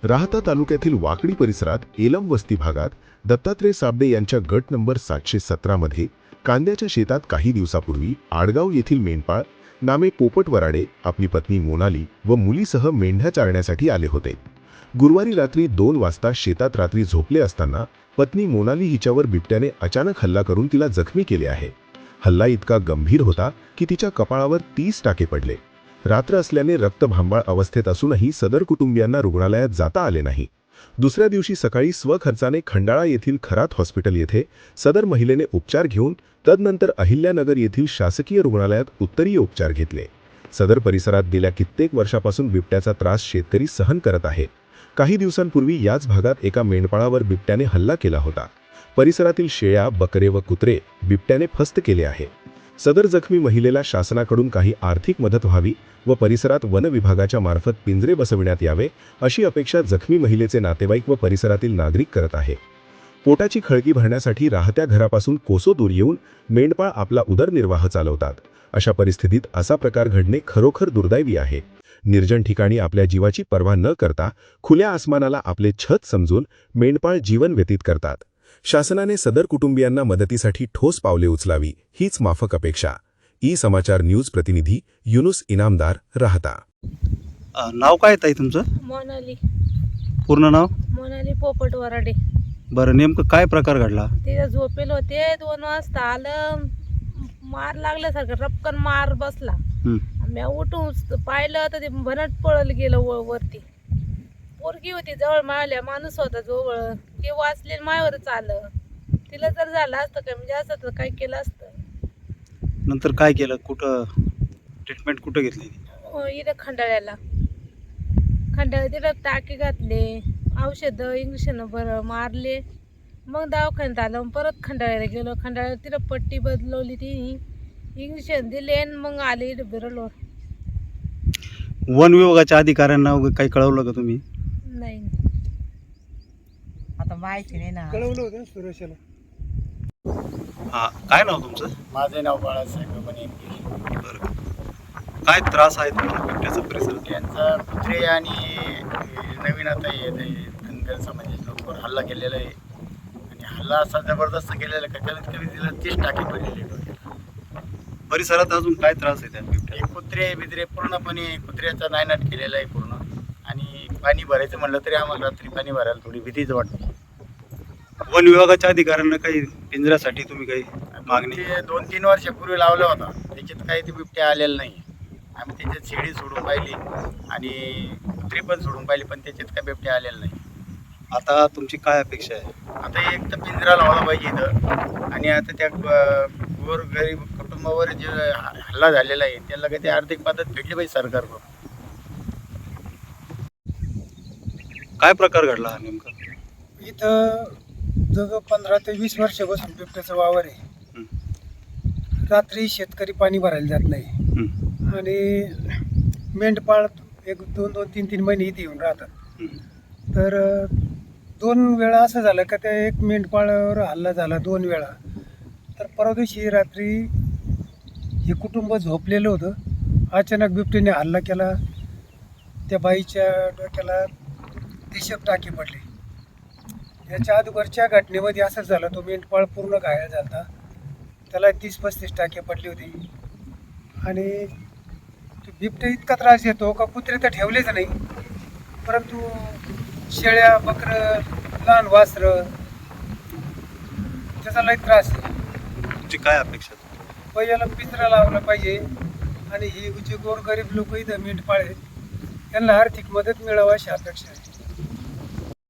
राहता तालुक्यातील वाकडी परिसरात एलम वस्ती भागात दत्तात्रय साबदे यांच्या गट नंबर 717 मध्ये कांद्याच्या शेतात काही दिवसापूर्वी आडगाव येथील मेंढपाळ नामे पोपट वराडे आपली पत्नी मोनाली व मुलीसह मेंढ्या चारण्यासाठी आले होते। गुरुवारी रात्री 2 वाजता शेतात रात्री झोपले असताना पत्नी मोनाली हिच्यावर बिबट्याने अचानक हल्ला करून तिला जखमी केले आहे। हल्ला इतका गंभीर होता की तिच्या कपाळावर 30 टाके पडले। रात्र असल्याने रक्तभांबाळ अवस्थेत असूनही सदर कुटुंबियांना रुग्णालयात जाता आले नाही। दुसऱ्या दिवशी सकाळी स्वखर्चाने खंडाळा येथील खरात हॉस्पिटल येथे सदर महिलेने उपचार घेऊन तदनंतर अहिल्यानगर येथील शासकीय रुग्णालयात उत्तरीय उपचार घेतले। सदर परिसरात गेल्या कित्येक वर्षापासून बिबट्याचा त्रास शेतकरी सहन करत आहे। काही दिवसांपूर्वी याच भागात एका मेंढपाळावर बिबट्याने हल्ला केला होता। परिसरातील शेळ्या, बकरे व कुत्रे बिबट्याने फस्त केले आहे। सदर जखमी महिलेला शासनाकडून काही आर्थिक मदत व्हावी व परिसरात वन विभागाच्या मार्फत पिंजरे बसविण्यात यावे अशी अपेक्षा जखमी महिलेचे नातेवाईक व परिसरातील नागरिक करत आहे। पोटाची खळगी भरण्यासाठी राहत्या घरापासून कोसो दूर येऊन मेंढपाळ आपला उदरनिर्वाह चालवतात। अशा परिस्थितीत असा प्रकार घडणे खरोखर दुर्दैवी आहे। निर्जन ठिकाणी आपल्या जीवाची पर्वा न करता खुल्या आसमानाला आपले छत समजून मेंढपाळ जीवन व्यतीत करतात। शासनाने सदर कुटुंबियांना मदतीसाठी ठोस पावले उचलावी हीच माफक अपेक्षा। ई समाचार न्यूज प्रतिनिधी युनुस इनामदार, राहता। नाव काय ताई तुमचं? मोनाली पूर्ण नाव? मोनाली पोपट वराडे। बरं, नेमकं काय प्रकार घडला? तिथे झोपेल होते, 2 वाजता आलं, मार लागल्यासारखं रपकन मार बसला। मी उठून पाहिलं तर ते भनट पळत गेलं वरती। पोरगी होती जवळ, माळल्या माणूस होता जवळ, ते वाचले मायावरच आलं। तिला जर झालं असतं का म्हणजे असं तर काय केलं असतं। नंतर काय केलं? कुठं ट्रीटमेंट कुठं घेतली? इथं खंडाळ्याला तिथं टाके घातले, औषधं इंजेक्शन मारले, मग दवाखान्यात आलं, परत खंडाळ्याला गेलो। खंडाळ्याला तिथं पट्टी बदलवली, ती इंजेक्शन दिले आणि मग आले इथं बिरलवर। वन विभागाच्या अधिकाऱ्यांना काही कळवलं का तुम्ही? नाही, आता माहिती नाही ना, कळवलं होतं सुरेशाला। हां, काय नाव तुमचं? माझे नाव बाळासाहेब बने। बरं, काय त्रास आहे तुम्हाला बिबट्याचा परिसरात? यांचा कुत्रे आणि नवीन आता धनगर समाजाच्या लोकांवर हल्ला केलेला आहे आणि हल्ला असा जबरदस्त केलेला आहे का कमीत कमी तिला 30 टाके पडलेले डोक्याला। परिसरात अजून काय त्रास आहे त्या बिबट्या? हे कुत्रे बित्रे पूर्णपणे कुत्र्याचा नायनाट केलेला आहे पूर्ण। आणि पाणी भरायचं म्हणलं तरी आम्हाला रात्री पाणी भरायला थोडी भीतीच वाटते। वन विभागाच्या अधिकाऱ्यांना काही पिंजऱ्यासाठी तुम्ही काही मागणी? 2-3 वर्षापूर्वी लावला होता, त्याच्यात काही ते बिबट्या आलेला नाही। आम्ही त्याच्यात शेळी सोडून पाहिली आणि कुत्री पण सोडून पाहिली, पण त्याच्यात काही बिबट्या आलेला नाही। आता तुमची काय अपेक्षा आहे? आता एक तर पिंजरा लावला पाहिजे इथं, आणि आता त्या गोरगरीब कुटुंबावर जे हल्ला झालेला आहे त्याला काही ते आर्थिक मदत भेटली पाहिजे सरकारकडून। काय प्रकार घडला नेमका? इथं जवळ 15 ते 20 वर्षापासून बिबट्याचा वावर आहे। रात्री शेतकरी पाणी भरायला जात नाही आणि मेंढपाळ 1-2, 3-3 महिने इथे येऊन राहतात। तर 2 वेळा असं झालं का त्या एक मेंढपाळावर हल्ला झाला 2 वेळा। तर परवा दिवशी रात्री हे कुटुंब झोपलेलं होतं, अचानक बिबट्याने हल्ला केला। त्या बाईच्या डोक्याला 30 टाके पडले। याच्या अगोदरच्या घटनेमध्ये असं झालं, तो मेंढपाळ पूर्ण घायल झाला, त्याला 30-35 टाके पडले होते। आणि बिबट्या इतका त्रास देतो का कुत्रे तर ठेवलेच नाही, परंतु शेळ्या, बकरं, लहान वासरं त्याचा लई त्रास आहे। तुमची काय अपेक्षा? पहिल्याला पिंजरा लावला पाहिजे आणि ही जे गोरगरीब लोक इथं मेंढपाळ आहेत त्यांना आर्थिक मदत मिळावी अशी अपेक्षा आहे।